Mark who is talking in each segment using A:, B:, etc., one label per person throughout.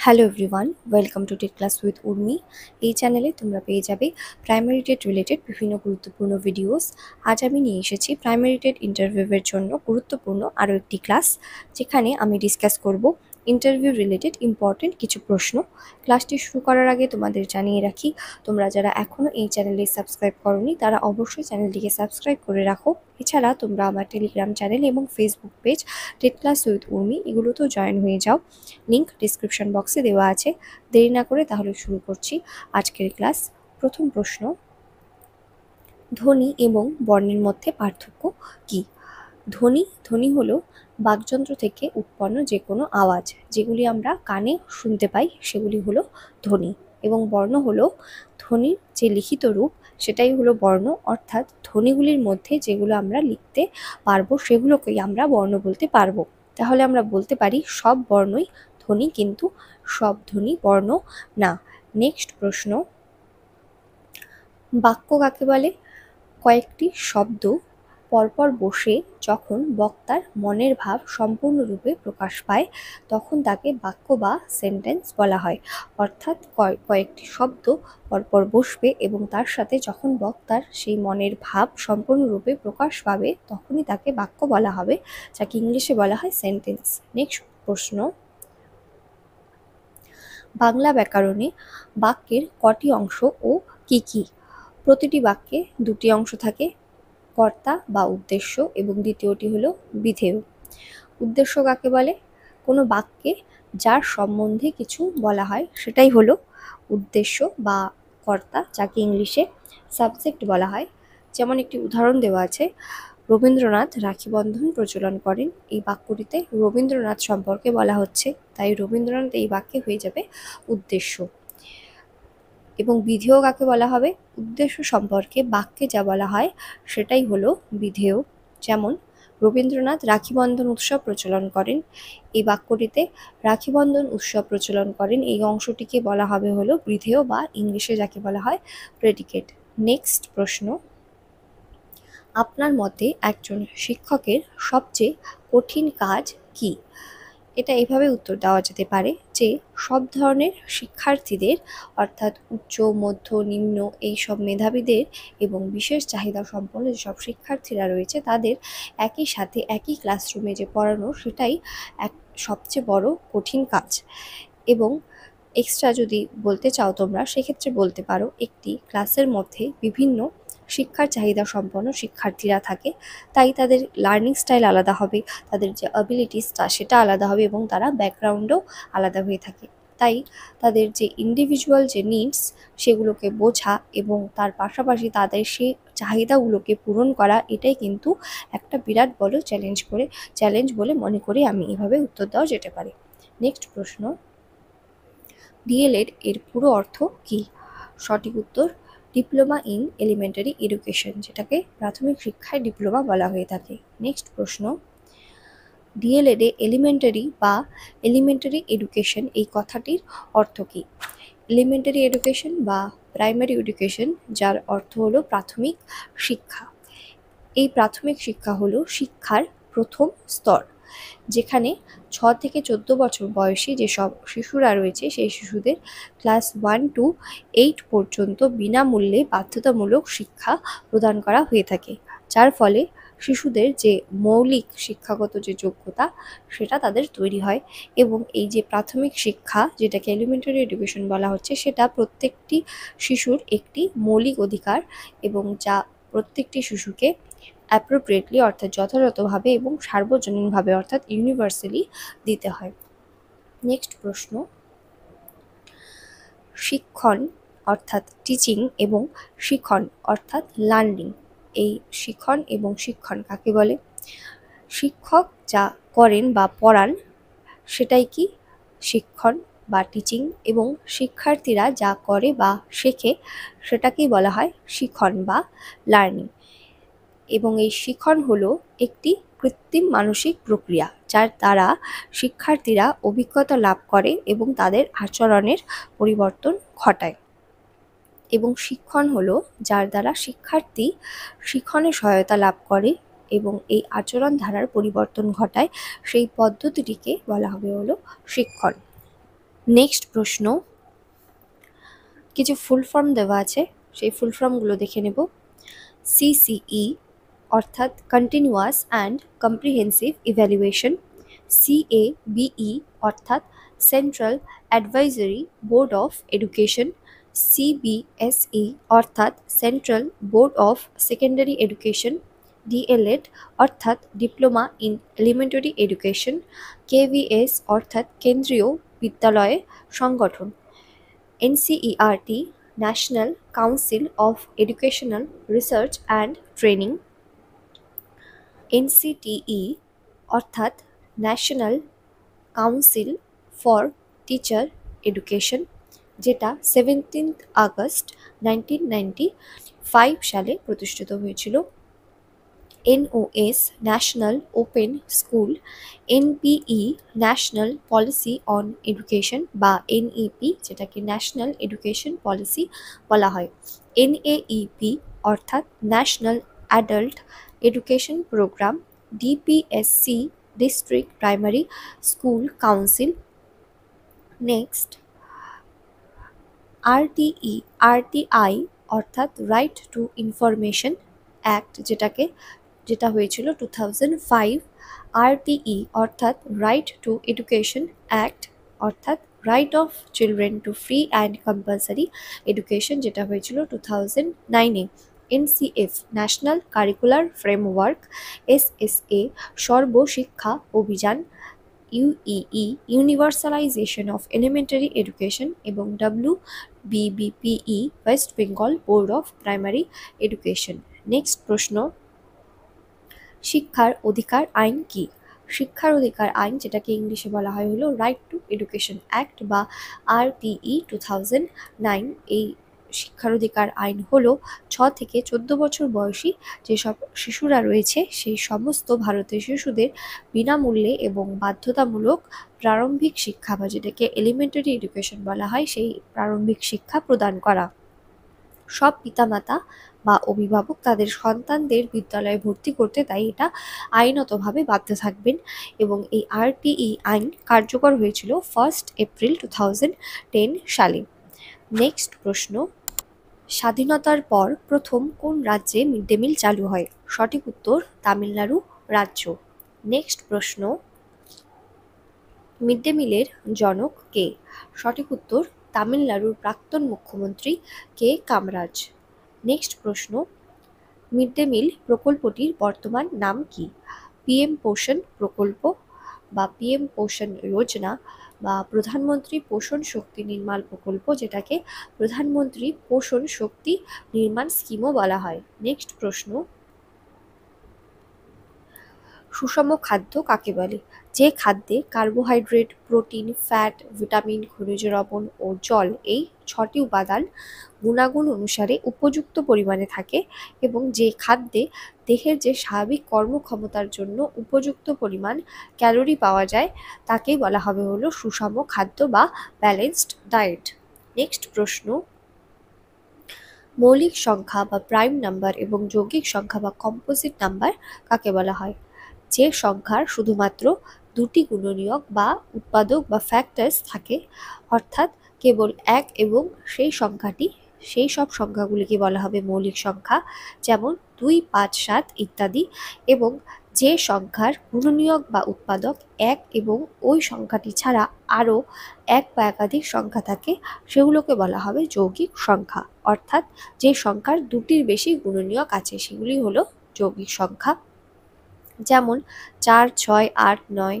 A: Hello everyone, welcome to TET class with Urmi. এই চ্যানেলে তোমরা পেয়ে যাবে প্রাইমারি টেট রিলেটেড বিভিন্ন গুরুত্বপূর্ণ ভিডিওস। আজ আমি নিয়ে এসেছি প্রাইমারি টেট ইন্টারভিউয়ের জন্য গুরুত্বপূর্ণ আরও একটি ক্লাস, যেখানে আমি ডিসকাস করব ইন্টারভিউ রিলেটেড ইম্পর্টেন্ট কিছু প্রশ্ন। ক্লাসটি শুরু করার আগে তোমাদের জানিয়ে রাখি, তোমরা যারা এখনও এই চ্যানেলে সাবস্ক্রাইব করোনি তারা অবশ্যই চ্যানেলটিকে সাবস্ক্রাইব করে রাখো। এছাড়া তোমরা আমার টেলিগ্রাম চ্যানেল এবং Facebook page TET class with Urmi এগুলোতেও জয়েন হয়ে যাও। লিংক ডিসক্রিপশন বক্সে দেওয়া আছে। দেরি না করে তাহলে শুরু করছি আজকের ক্লাস। প্রথম প্রশ্ন, ধ্বনি এবং বর্ণের মধ্যে পার্থক্য কি? ধ্বনি হলো বাকযন্ত্র থেকে উৎপন্ন যে কোনো আওয়াজ, যেগুলি আমরা কানে শুনতে পাই সেগুলি হলো ধ্বনি। এবং বর্ণ হলো ধ্বনির যে লিখিত রূপ, সেটাই হলো বর্ণ, অর্থাৎ ধ্বনিগুলির মধ্যে যেগুলো আমরা লিখতে পারবো সেগুলোকেই আমরা বর্ণ বলতে পারবো। তাহলে আমরা বলতে পারি সব বর্ণই ধ্বনি, কিন্তু সব ধ্বনি বর্ণ না। নেক্সট প্রশ্ন, বাক্য কাকে বলে? কয়েকটি শব্দ পরপর বসে যখন বক্তার মনের ভাব সম্পূর্ণরূপে প্রকাশ পায় তখন তাকে বাক্য বা সেন্টেন্স বলা হয়। অর্থাৎ কয়েকটি শব্দ পরপর বসবে এবং তার সাথে যখন বক্তার সেই মনের ভাব সম্পূর্ণরূপে প্রকাশ পাবে তখনই তাকে বাক্য বলা হবে, যাকে ইংলিশে বলা হয় সেন্টেন্স। নেক্সট প্রশ্ন, বাংলা ব্যাকরণে বাক্যের কটি অংশ ও কি কি? প্রতিটি বাক্যে দুটি অংশ থাকে, কর্তা বা উদ্দেশ্য এবং দ্বিতীয়টি হলো বিধেয়। উদ্দেশ্য কাকে বলে? কোনো বাক্যে যার সম্বন্ধে কিছু বলা হয় সেটাই হলো উদ্দেশ্য বা কর্তা, যাকে ইংলিশে সাবজেক্ট বলা হয়। যেমন একটি উদাহরণ দেওয়া আছে, রবীন্দ্রনাথ রাখি বন্ধন প্রচলন করেন। এই বাক্যটিতে রবীন্দ্রনাথ সম্পর্কে বলা হচ্ছে, তাই রবীন্দ্রনাথ এই বাক্যে হয়ে যাবে উদ্দেশ্য। এবং বিধেয় কাকে বলা হবে? উদ্দেশ্য সম্পর্কে বাক্যে যা বলা হয় সেটাই হলো বিধেয়। যেমন রবীন্দ্রনাথ রাখি বন্ধন উৎসব প্রচলন করেন, এই বাক্যটিতে রাখি বন্ধন উৎসব প্রচলন করেন এই অংশটিকে বলা হবে হলো বিধেয় বা ইংলিশে যাকে বলা হয় প্রেডিকেট। নেক্সট প্রশ্ন, আপনার মতে একজন শিক্ষকের সবচেয়ে কঠিন কাজ কি? এটা এভাবে উত্তর দেওয়া যেতে পারে যে সব ধরনের শিক্ষার্থীদের, অর্থাৎ উচ্চ, মধ্য, নিম্ন এই সব মেধাবীদের এবং বিশেষ চাহিদা সম্পন্ন যেসব শিক্ষার্থীরা রয়েছে তাদের একই সাথে একই ক্লাসরুমে যে পড়ানো সেটাই এক সবচেয়ে বড় কঠিন কাজ। এবং এক্সট্রা যদি বলতে চাও তোমরা সেক্ষেত্রে বলতে পারো একটি ক্লাসের মধ্যে বিভিন্ন শিক্ষার চাহিদা সম্পন্ন শিক্ষার্থীরা থাকে, তাই তাদের লার্নিং স্টাইল আলাদা হবে, তাদের যে অ্যাবিলিটিসটা সেটা আলাদা হবে এবং তারা ব্যাকগ্রাউন্ডও আলাদা হয়ে থাকে। তাই তাদের যে ইন্ডিভিজুয়াল যে নিডস সেগুলোকে বোঝা এবং তার পাশাপাশি তাদের সেই চাহিদাগুলোকে পূরণ করা, এটাই কিন্তু একটা বিরাট বড় চ্যালেঞ্জ বলে মনে করি আমি। এভাবে উত্তর দেওয়া যেতে পারে। নেক্সট প্রশ্ন, ডিএলএড এর পুরো অর্থ কি? সঠিক উত্তর ডিপ্লোমা ইন এলিমেন্টারি এডুকেশন, যেটাকে প্রাথমিক শিক্ষায় ডিপ্লোমা বলা হয়ে থাকে। নেক্সট প্রশ্ন, ডিএলএড এ এলিমেন্টারি এডুকেশন এই কথাটির অর্থ কি? এলিমেন্টারি এডুকেশন বা প্রাইমারি এডুকেশন, যার অর্থ হলো প্রাথমিক শিক্ষা। এই প্রাথমিক শিক্ষা হলো শিক্ষার প্রথম স্তর, যেখানে 6 থেকে 14 বছর বয়সী যেসব শিশুরা রয়েছে সেই শিশুদের ক্লাস 1 to 8 পর্যন্ত বিনামূল্যে বাধ্যতামূলক শিক্ষা প্রদান করা হয়ে থাকে, যার ফলে শিশুদের যে মৌলিক শিক্ষাগত যে যোগ্যতা সেটা তাদের তৈরি হয়। এবং এই যে প্রাথমিক শিক্ষা, যেটাকে এলিমেন্টারি এডুকেশন বলা হচ্ছে, সেটা প্রত্যেকটি শিশুর একটি মৌলিক অধিকার এবং যা প্রত্যেকটি শিশুকে অ্যাপ্রোপ্রিয়েটলি অর্থাৎ যথাযথভাবে এবং সার্বজনীনভাবে অর্থাৎ ইউনিভার্সালি দিতে হয়। নেক্সট প্রশ্ন, শিক্ষণ অর্থাৎ টিচিং এবং শিখন অর্থাৎ লার্নিং, এই শিখন এবং শিক্ষণ কাকে বলে? শিক্ষক যা করেন বা পড়ান সেটাই কি শিক্ষণ বা টিচিং, এবং শিক্ষার্থীরা যা করে বা শেখে সেটাকেই বলা হয় শিখন বা লার্নিং। এবং এই শিখন হলো একটি কৃত্রিম মানসিক প্রক্রিয়া যার দ্বারা শিক্ষার্থীরা অভিজ্ঞতা লাভ করে এবং তাদের আচরণের পরিবর্তন ঘটায়। এবং শিক্ষণ হলো যার দ্বারা শিক্ষার্থী শিখনে সহায়তা লাভ করে এবং এই আচরণ ধারার পরিবর্তন ঘটায়, সেই পদ্ধতিটিকে বলা হবে হলো শিক্ষণ। নেক্সট প্রশ্ন, কিছু ফুল ফর্ম দেওয়া আছে, সেই ফুল ফর্মগুলো দেখে নেব। সিসিই অর্থাৎ continuous and comprehensive evaluation, CABE অর্থাৎ central advisory board of education, CBSE অর্থাৎ central board of secondary education, DElEd অর্থাৎ diploma in elementary education, KVS অর্থাৎ Kendriya Vidyalaya Sangathan, NCERT national council of educational research and training, NCTE অর্থাৎ national council for teacher education, যেটা 17 August 1995 সালে প্রতিষ্ঠিত হয়েছিল, NOS national open school, NPE national policy on education বা NEP যেটাকে national education policy বলা হয়, এনএইপি অর্থাৎ national adult education programme, DPSC district primary school council. Next RTI অর্থাৎ রাইট টু ইনফরমেশন অ্যাক্ট যেটা হয়েছিল 2005, আরটিই অর্থাৎ রাইট টু এডুকেশন অ্যাক্ট অর্থাৎ right of children to free and compulsory education যেটা হয়েছিল 2009-এ, NCF national curricular framework, SSA Sarva Shiksha Abhiyan, UEE universalisation of elementary education এবং WBBPE West Bengal board of primary education. Next প্রশ্ন, শিক্ষার অধিকার আইন কি? শিক্ষার অধিকার আইন যেটাকে ইংলিশে বলা হয় হলো রাইট টু এডুকেশন অ্যাক্ট বা আরটিই 2009। এই শিক্ষার অধিকার আইন হলো 6 থেকে 14 বছর বয়সী যেসব শিশুরা রয়েছে সেই সমস্ত ভারতীয় শিশুদের বিনামূল্যে এবং বাধ্যতামূলক প্রারম্ভিক শিক্ষা বা যেটাকে এলিমেন্টারি এডুকেশন বলা হয় সেই প্রারম্ভিক শিক্ষা প্রদান করা। সব পিতামাতা বা অভিভাবক তাদের সন্তানদের বিদ্যালয়ে ভর্তি করতে তাই এটা আইনতভাবে বাধ্য থাকবেন এবং এই আরটিই আইন কার্যকর হয়েছিল 1 এপ্রিল 2010 সালে। নেক্সট প্রশ্ন, স্বাধীনতার পর প্রথম কোন রাজ্যে মিড ডে মিল চালু হয়? সঠিক উত্তর তামিলনাড়ু রাজ্য। নেক্সট প্রশ্ন, মিড ডে মিলের জনক কে? সঠিক উত্তর তামিলনাড়ুর প্রাক্তন মুখ্যমন্ত্রী কে কামরাজ। নেক্সট প্রশ্ন, মিড ডে মিল প্রকল্পটির বর্তমান নাম কি? পিএম পোষণ প্রকল্প বা পিএম পোষণ যোজনা বা প্রধানমন্ত্রী পোষণ শক্তি নির্মাণ প্রকল্প যেটাকে প্রধানমন্ত্রী পোষণ শক্তি নির্মাণ স্কিমও বলা হয়। নেক্সট প্রশ্ন, সুষম খাদ্য কাকে বলে? যে খাদ্যে কার্বোহাইড্রেট, প্রোটিন, ফ্যাট, ভিটামিন, খনিজ লবণ ও জল এই 6টি উপাদান গুণাগুণ অনুসারে উপযুক্ত পরিমাণে থাকে এবং যে খাদ্যে দেহের যে স্বাভাবিক কর্মক্ষমতার জন্য উপযুক্ত পরিমাণ ক্যালোরি পাওয়া যায় তাকেই বলা হবে হলো সুষম খাদ্য বা ব্যালেন্সড ডায়েট। নেক্সট প্রশ্ন, মৌলিক সংখ্যা বা প্রাইম নাম্বার এবং যৌগিক সংখ্যা বা কম্পোজিট নাম্বার কাকে বলা হয়? যে সংখ্যার শুধুমাত্র দুটি গুণনীয়ক বা উৎপাদক বা ফ্যাক্টরস থাকে অর্থাৎ কেবল এক এবং সেই সব সংখ্যাগুলিকে বলা হবে মৌলিক সংখ্যা, যেমন 2, 5, 7 ইত্যাদি, এবং যে সংখ্যার গুণনীয়ক বা উৎপাদক এক এবং ওই সংখ্যাটি ছাড়া আরও এক বা একাধিক সংখ্যা থাকে সেগুলোকে বলা হবে যৌগিক সংখ্যা, অর্থাৎ যে সংখ্যার দুটির বেশি গুণনীয়ক আছে সেগুলি হলো যৌগিক সংখ্যা, যেমন 4, 6, 8, 9,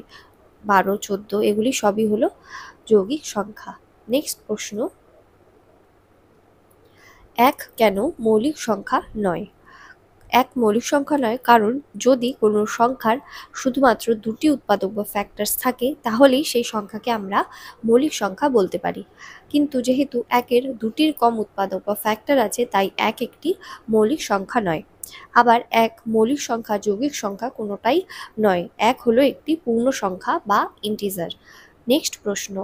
A: 12, 14 এগুলি সবই হলো যৌগিক সংখ্যা। নেক্সট প্রশ্ন, এক কেন মৌলিক সংখ্যা নয়? এক মৌলিক সংখ্যা নয় কারণ যদি কোনো সংখ্যার শুধুমাত্র দুটি উৎপাদক বা ফ্যাক্টরস থাকে তাহলেই সেই সংখ্যাকে আমরা মৌলিক সংখ্যা বলতে পারি, কিন্তু যেহেতু একের দুটির কম উৎপাদক বা ফ্যাক্টর আছে তাই এক একটি মৌলিক সংখ্যা নয়। আবার এক মৌলিক সংখ্যা যৌগিক সংখ্যা কোনোটাই নয়, এক হলো একটি পূর্ণ সংখ্যা বা ইন্টিজার। নেক্সট প্রশ্ন,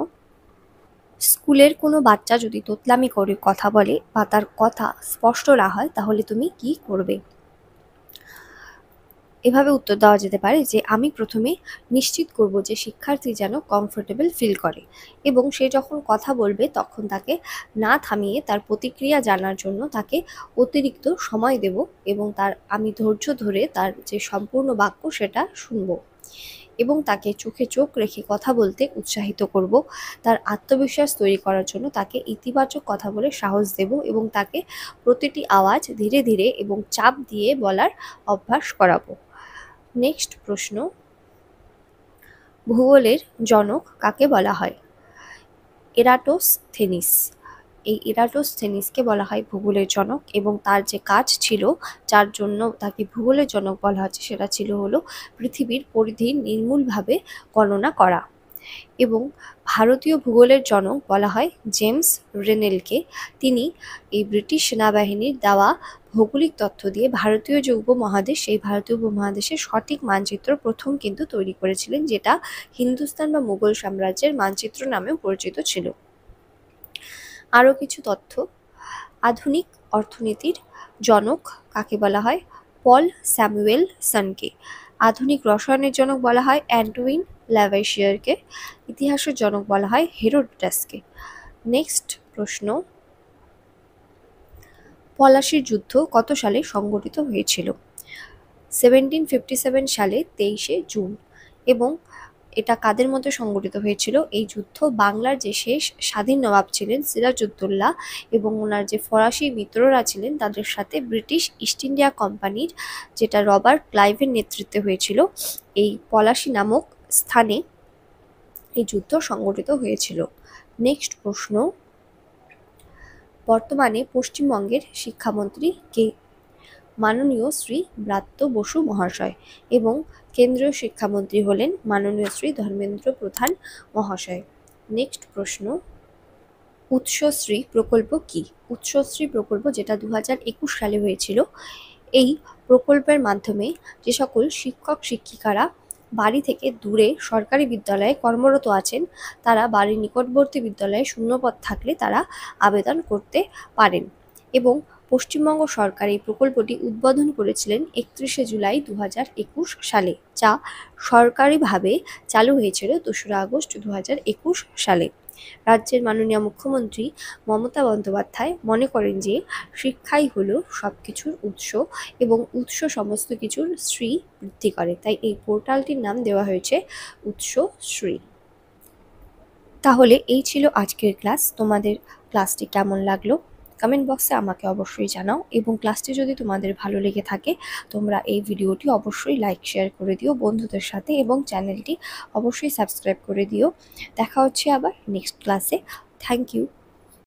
A: স্কুলের কোনো বাচ্চা যদি তোতলামি করে কথা বলে বা তার কথা স্পষ্ট না হয় তাহলে তুমি কি করবে? এভাবে উত্তর দেওয়া যেতে পারে যে আমি প্রথমে নিশ্চিত করব যে শিক্ষার্থী যেন কমফোর্টেবল ফিল করে, এবং সে যখন কথা বলবে তখন তাকে না থামিয়ে তার প্রতিক্রিয়া জানার জন্য তাকে অতিরিক্ত সময় দেব, এবং আমি ধৈর্য ধরে তার যে সম্পূর্ণ বাক্য সেটা শুনবো, এবং তাকে চোখে চোখ রেখে কথা বলতে উৎসাহিত করব। তার আত্মবিশ্বাস তৈরি করার জন্য তাকে ইতিবাচক কথা বলে সাহস দেব, এবং তাকে প্রতিটি আওয়াজ ধীরে ধীরে এবং চাপ দিয়ে বলার অভ্যাস করাবো। নেক্সট প্রশ্ন, ভূগোলের জনক কাকে বলা হয়? এরাটোস্থেনিস। এই এরাটোস্থেনিসকে বলা হয় ভূগোলের জনক, এবং তার যে কাজ ছিল যার জন্য তাকে ভূগোলের জনক বলা হচ্ছে সেটা ছিল হলো পৃথিবীর পরিধি নির্মূলভাবে গণনা করা। এবং ভারতীয় ভূগোলের জনক বলা হয় জেমস রেনেলকে। তিনি এই ব্রিটিশ সেনাবাহিনীর দেওয়া ভৌগোলিক তথ্য দিয়ে ভারতীয় যে উপমহাদেশ, সেই ভারতীয় উপমহাদেশের সঠিক মানচিত্র প্রথম কিন্তু তৈরি করেছিলেন, যেটা হিন্দুস্তান বা মুঘল সাম্রাজ্যের মানচিত্র নামেও পরিচিত ছিল। আরও কিছু তথ্য, আধুনিক অর্থনীতির জনক কাকে বলা হয়? পল স্যামুয়েলসনকে। আধুনিক রসায়নের জনক বলা হয় অ্যান্টুইন ল্যাভাইশিয়ারকে। ইতিহাসের জনক বলা হয় হেরোডোটাসকে। নেক্সট প্রশ্ন, পলাশির যুদ্ধ কত সালে সংঘটিত হয়েছিল? 1757 সালে 23শে জুন। এবং এটা কাদের মধ্যে সংঘটিত হয়েছিল? এই যুদ্ধ বাংলার যে শেষ স্বাধীন নবাব ছিলেন সিরাজউদ্দৌলা এবং ওনার যে ফরাসি মিত্ররা ছিলেন তাদের সাথে ব্রিটিশ ইস্ট ইন্ডিয়া কোম্পানির, যেটা রবার্ট ক্লাইভের নেতৃত্বে হয়েছিল, এই পলাশি নামক স্থানে এই যুদ্ধ সংঘটিত হয়েছিল। নেক্সট প্রশ্ন, বর্তমানে পশ্চিমবঙ্গের শিক্ষামন্ত্রী কে? মাননীয় শ্রী ব্রাত্য বসু মহাশয়। এবং কেন্দ্রীয় শিক্ষামন্ত্রী হলেন মাননীয় শ্রী ধর্মেন্দ্র প্রধান মহাশয়। নেক্সট প্রশ্ন, উৎসশ্রী প্রকল্প কি? উৎসশ্রী প্রকল্প যেটা 2021 সালে হয়েছিল, এই প্রকল্পের মাধ্যমে যে সকল শিক্ষক শিক্ষিকারা বাড়ি থেকে দূরে সরকারি বিদ্যালয়ে কর্মরত আছেন, তারা বাড়ির নিকটবর্তী বিদ্যালয়ে শূন্যপদ থাকলে তারা আবেদন করতে পারেন। এবং পশ্চিমবঙ্গ সরকার এই প্রকল্পটি উদ্বোধন করেছিলেন 31শে জুলাই 2021 সালে, যা সরকারিভাবে চালু হয়েছিল 2রা আগস্ট 2021 সালে। রাজ্যের মাননীয় মুখ্যমন্ত্রী মমতা বন্দ্যোপাধ্যায় মনে করেন যে শিক্ষাই হলো সবকিছুর উৎস, এবং উৎস সমস্ত কিছুর শ্রী বৃদ্ধি করে, তাই এই পোর্টালটির নাম দেওয়া হয়েছে উৎসশ্রী। তাহলে এই ছিল আজকের ক্লাস। তোমাদের ক্লাসটি কেমন লাগলো কমেন্ট বক্সে আমাকে অবশ্যই জানাও, এবং ক্লাসটি যদি তোমাদের ভালো লেগে থাকে তোমরা এই ভিডিওটি অবশ্যই লাইক শেয়ার করে দিও বন্ধুদের সাথে, এবং চ্যানেলটি অবশ্যই সাবস্ক্রাইব করে দিও। দেখা হচ্ছে আবার নেক্সট ক্লাসে। Thank you.